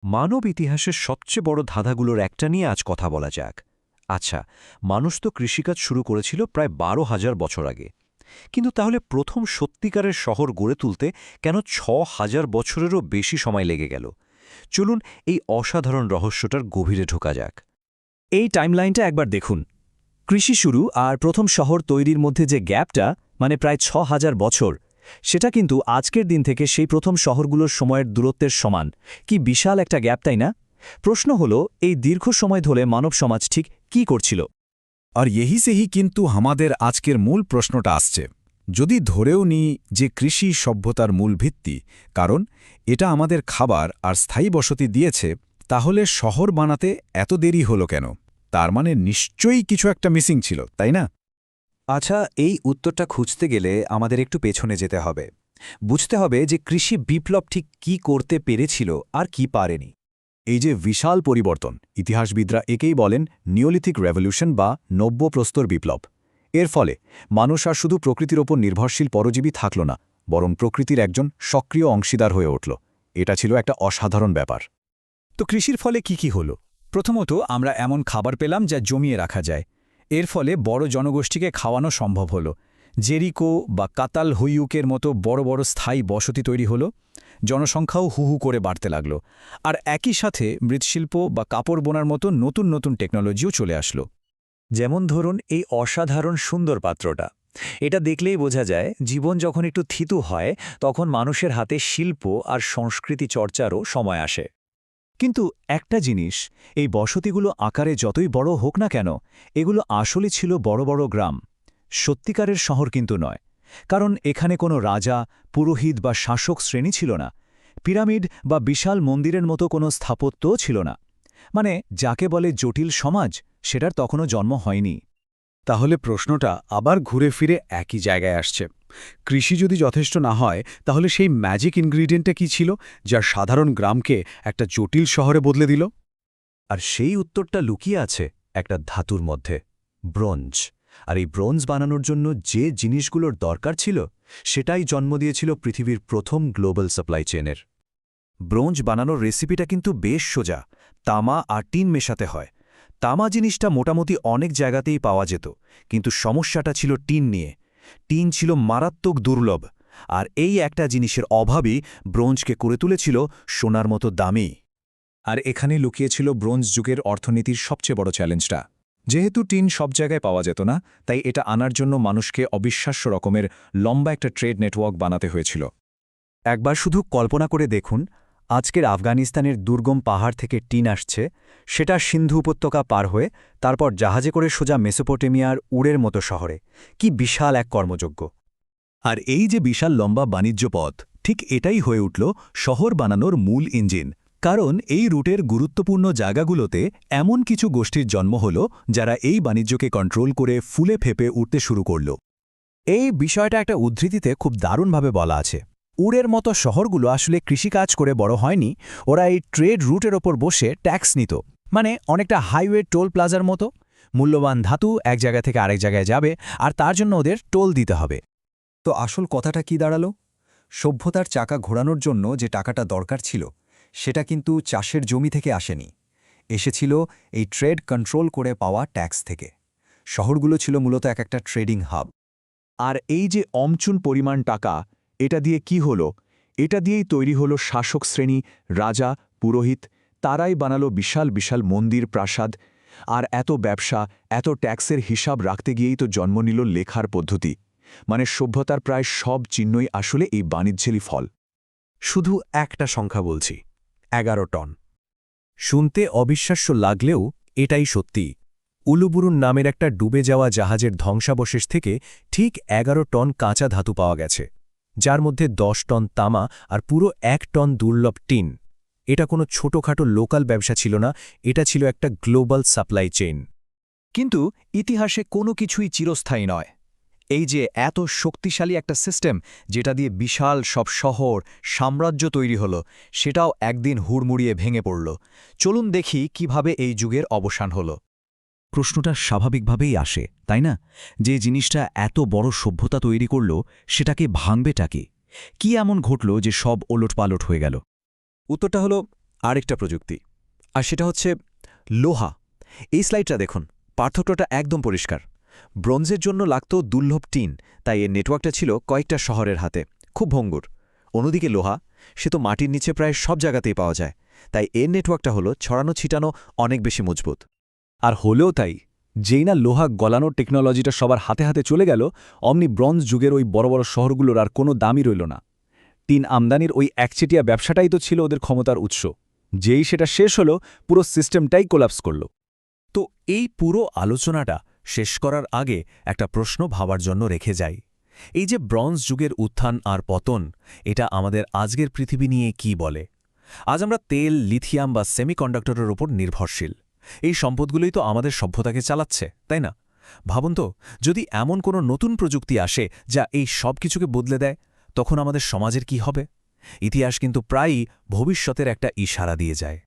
মানব ইতিহাসের সবচেয়ে বড় ধাঁধাগুলোর একটা নিয়ে আজ কথা বলা যাক। আচ্ছা, মানুষ তো কৃষিকাজ শুরু করেছিল প্রায় ১২,০০০ বছর আগে। কিন্তু তাহলে প্রথম সত্যিকারের শহর গড়ে তুলতে কেন ৬,০০০ বছরেরও বেশি সময় লেগে গেল? চলুন এই অসাধারণ রহস্যটার গভীরে ঢোকা যাক। এই টাইমলাইনটা একবার দেখুন। কৃষি শুরু আর প্রথম শহর তৈরির মধ্যে যে গ্যাপটা, মানে প্রায় ৬,০০০ বছর, সেটা কিন্তু আজকের দিন থেকে সেই প্রথম শহরগুলোর সময়ের দূরত্বের সমান। কি বিশাল একটা গ্যাপ, তাই না? প্রশ্ন হলো, এই দীর্ঘ সময় ধরে মানব সমাজ ঠিক কি করছিল? আর यही से ही কিন্তু আমাদের আজকের মূল প্রশ্নটা আসছে। যদি ধরেও নিই যে কৃষি সভ্যতার মূল ভিত্তি, কারণ এটা আমাদের খাবার আর স্থায়ী বসতি দিয়েছে, তাহলে শহর বানাতে এত দেরি হলো কেন? তার মানে নিশ্চয়ই কিছু একটা মিসিং ছিল, তাই না? আচ্ছা, এই উত্তরটা খুঁজতে গেলে আমাদের একটু পেছনে যেতে হবে। বুঝতে হবে যে কৃষি বিপ্লব ঠিক কি করতে পেরেছিল আর কি পারেনি। এই যে বিশাল পরিবর্তন, ইতিহাসবিদরা একেই বলেন নিওলিথিক রেভলিউশন বা নব্যপ্রস্তর বিপ্লব। এর ফলে মানুষ আর শুধু প্রকৃতির ওপর নির্ভরশীল পরজীবী থাকল না, বরং প্রকৃতির একজন সক্রিয় অংশীদার হয়ে উঠল। এটা ছিল একটা অসাধারণ ব্যাপার। তো কৃষির ফলে কি হলো? প্রথমত, আমরা এমন খাবার পেলাম যা জমিয়ে রাখা যায়। এর ফলে বড় জনগোষ্ঠীকে খাওয়ানো সম্ভব হলো। জেরিকো বা কাতাল হুইউকের মতো বড় বড় স্থায়ী বসতি তৈরি হলো। জনসংখ্যাও হু করে বাড়তে লাগলো। আর একই সাথে মৃৎশিল্প বা কাপড় বোনার মতো নতুন নতুন টেকনোলজিও চলে আসলো। যেমন ধরুন এই অসাধারণ সুন্দর পাত্রটা। এটা দেখলেই বোঝা যায় জীবন যখন একটু থিতু হয়, তখন মানুষের হাতে শিল্প আর সংস্কৃতি চর্চারও সময় আসে। কিন্তু একটা জিনিস, এই বসতিগুলো আকারে যতই বড় হোক না কেন, এগুলো আসলে ছিল বড় বড় গ্রাম। সত্যিকারের শহর কিন্তু নয়। কারণ এখানে কোনো রাজা, পুরোহিত বা শাসক শ্রেণী ছিল না। পিরামিড বা বিশাল মন্দিরের মতো কোনো স্থাপত্যও ছিল না। মানে যাকে বলে জটিল সমাজ, সেটার তখনও জন্ম হয়নি। তাহলে প্রশ্নটা আবার ঘুরে ফিরে একই জায়গায় আসছে। কৃষি যদি যথেষ্ট না হয়, তাহলে সেই ম্যাজিক ইনগ্রিডিয়েন্টটা কি ছিল, যা সাধারণ গ্রামকে একটা জটিল শহরে বদলে দিল? আর সেই উত্তরটা লুকিয়ে আছে একটা ধাতুর মধ্যে, ব্রোঞ্জ। আর এই ব্রোঞ্জ বানানোর জন্য যে জিনিসগুলোর দরকার ছিল, সেটাই জন্ম দিয়েছিল পৃথিবীর প্রথম গ্লোবাল সাপ্লাই চেনের। ব্রোঞ্জ বানানোর রেসিপিটা কিন্তু বেশ সোজা। তামা আর টিন মেশাতে হয়। তামা জিনিসটা মোটামুটি অনেক জায়গাতেই পাওয়া যেত, কিন্তু সমস্যাটা ছিল টিন নিয়ে। টিন ছিল মারাত্মক দুর্লভ, আর এই একটা জিনিসের অভাবই ব্রোঞ্জকে করে তুলেছিল সোনার মতো দামি। আর এখানে লুকিয়েছিল ব্রোঞ্জ যুগের অর্থনীতির সবচেয়ে বড় চ্যালেঞ্জটা। যেহেতু টিন সব জায়গায় পাওয়া যেত না, তাই এটা আনার জন্য মানুষকে অবিশ্বাস্য রকমের লম্বা একটা ট্রেড নেটওয়ার্ক বানাতে হয়েছিল। একবার শুধু কল্পনা করে দেখুন, আজকের আফগানিস্তানের দুর্গম পাহাড় থেকে টিন আসছে, সেটা সিন্ধু উপত্যকা পার হয়ে তারপর জাহাজে করে সোজা মেসোপটেমিয়ার উড়ের মতো শহরে। কি বিশাল এক কর্মযজ্ঞ! আর এই যে বিশাল লম্বা বাণিজ্য পথ, ঠিক এটাই হয়ে উঠল শহর বানানোর মূল ইঞ্জিন। কারণ এই রুটের গুরুত্বপূর্ণ জায়গাগুলোতে এমন কিছু গোষ্ঠীর জন্ম হল, যারা এই বাণিজ্যকে কন্ট্রোল করে ফুলে ফেপে উঠতে শুরু করল। এই বিষয়টা একটা উদ্ধৃতিতে খুব দারুণভাবে বলা আছে। উড়ের মতো শহরগুলো আসলে কৃষিকাজ করে বড় হয়নি, ওরা এই ট্রেড রুটের ওপর বসে ট্যাক্স নিত। মানে অনেকটা হাইওয়ে টোল প্লাজার মতো। মূল্যবান ধাতু এক জায়গা থেকে আরেক জায়গায় যাবে, আর তার জন্য ওদের টোল দিতে হবে। তো আসল কথাটা কি দাঁড়ালো? সভ্যতার চাকা ঘোরানোর জন্য যে টাকাটা দরকার ছিল, সেটা কিন্তু চাষের জমি থেকে আসেনি। এসেছিল এই ট্রেড কন্ট্রোল করে পাওয়া ট্যাক্স থেকে। শহরগুলো ছিল মূলত একটা ট্রেডিং হাব। আর এই যে অমচুন পরিমাণ টাকা, এটা দিয়ে কি হলো? এটা দিয়েই তৈরি হলো শাসক শ্রেণী, রাজা, পুরোহিত। তারাই বানালো বিশাল বিশাল মন্দির, প্রাসাদ। আর এত ব্যবসা, এত ট্যাক্সের হিসাব রাখতে গিয়েই তো জন্ম নিল লেখার পদ্ধতি। মানে সভ্যতার প্রায় সব চিহ্নই আসলে এই বাণিজ্যেরই ফল। শুধু একটা সংখ্যা বলছি, 11 টন। শুনতে অবিশ্বাস্য লাগলেও এটাই সত্যি। উলুবুরুন নামের একটা ডুবে যাওয়া জাহাজের ধ্বংসাবশেষ থেকে ঠিক 11 টন কাঁচা ধাতু পাওয়া গেছে, যার মধ্যে 10 টন তামা আর পুরো 1 টন দুর্লভ টিন। এটা কোনো ছোটখাটো লোকাল ব্যবসা ছিল না, এটা ছিল একটা গ্লোবাল সাপ্লাই চেইন। কিন্তু ইতিহাসে কোনো কিছুই চিরস্থায়ী নয়। এই যে এত শক্তিশালী একটা সিস্টেম, যেটা দিয়ে বিশাল সব শহর, সাম্রাজ্য তৈরি হলো, সেটাও একদিন হুড়মুড়িয়ে ভেঙে পড়ল। চলুন দেখি কিভাবে এই যুগের অবসান হলো। প্রশ্নটা স্বাভাবিকভাবেই আসে, তাই না? যে জিনিসটা এত বড় সভ্যতা তৈরি করল, সেটাকে ভাঙবেটা কি? কি এমন ঘটল যে সব ওলটপালট হয়ে গেল? উত্তরটা হলো আরেকটা প্রযুক্তি, আর সেটা হচ্ছে লোহা। এই স্লাইডটা দেখুন, পার্থক্যটা একদম পরিষ্কার। ব্রোঞ্জের জন্য লাগত দুর্লভ টিন, তাই এর নেটওয়ার্কটা ছিল কয়েকটা শহরের হাতে, খুব ভঙ্গুর। অন্যদিকে লোহা, সে তো মাটির নিচে প্রায় সব জায়গাতেই পাওয়া যায়, তাই এর নেটওয়ার্কটা হলো ছড়ানো ছিটানো, অনেক বেশি মজবুত। আর হলেও তাই, যেই না লোহা গলানোর টেকনোলজিটা সবার হাতে হাতে চলে গেল, অমনি ব্রঞ্জ যুগের ওই বড় বড় শহরগুলোর আর কোনো দামই রইল না। টিন আমদানির ওই একচেটিয়া ব্যবসাটাই তো ছিল ওদের ক্ষমতার উৎস। যেই সেটা শেষ হলো, পুরো সিস্টেমটাই কোলাপস করল। তো এই পুরো আলোচনাটা শেষ করার আগে একটা প্রশ্ন ভাবার জন্য রেখে যাই। এই যে ব্রঞ্জ যুগের উত্থান আর পতন, এটা আমাদের আজকের পৃথিবী নিয়ে কি বলে? আজ আমরা তেল, লিথিয়াম বা সেমিকন্ডাক্টরের ওপর নির্ভরশীল। এই সম্পদগুলোই তো আমাদের সভ্যতাকে চালাচ্ছে, তাই না? ভাবুন তো, যদি এমন কোনো নতুন প্রযুক্তি আসে যা এই সব কিছুকে বদলে দেয়, তখন আমাদের সমাজের কি হবে? ইতিহাস কিন্তু প্রায়ই ভবিষ্যতের একটা ইশারা দিয়ে যায়।